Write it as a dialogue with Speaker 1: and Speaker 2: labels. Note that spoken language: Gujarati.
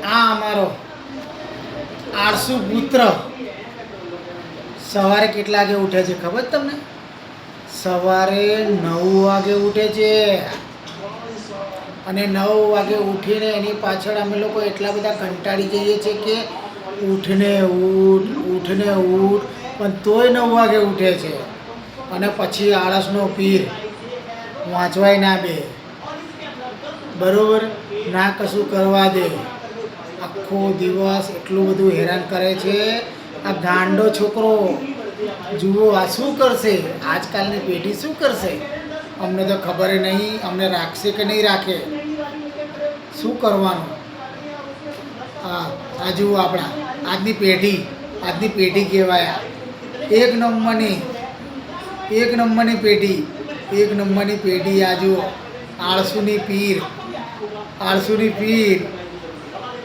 Speaker 1: આ અમારો આળસુ પુત્ર સવારે કેટલા વાગે ઉઠે છે ખબર છે તમને? સવારે 9 વાગે ઉઠે છે અને 9 વાગે ઉઠીને એની પાછળ અમે લોકો એટલા બધા કંટાળી જઈએ છીએ કે ઉઠને ઊઠ પણ તોય 9 વાગે ઉઠે છે. અને પછી આળસનો પીર વાંચવાય ના બે, બરાબર, ના કશું કરવા દે, આખો દિવસ એટલું બધું હેરાન કરે છે. આ ગાંડો છોકરો જુઓ આ શું કરશે, આજકાલની પેઢી શું કરશે અમને તો ખબર નહીં. અમને રાખશે કે નહીં રાખે, શું કરવાનું? હા, આ જુઓ આપણા આજની પેઢી કહેવાય. એક નંબરની પેઢી આ જુઓ, આળસુની પીર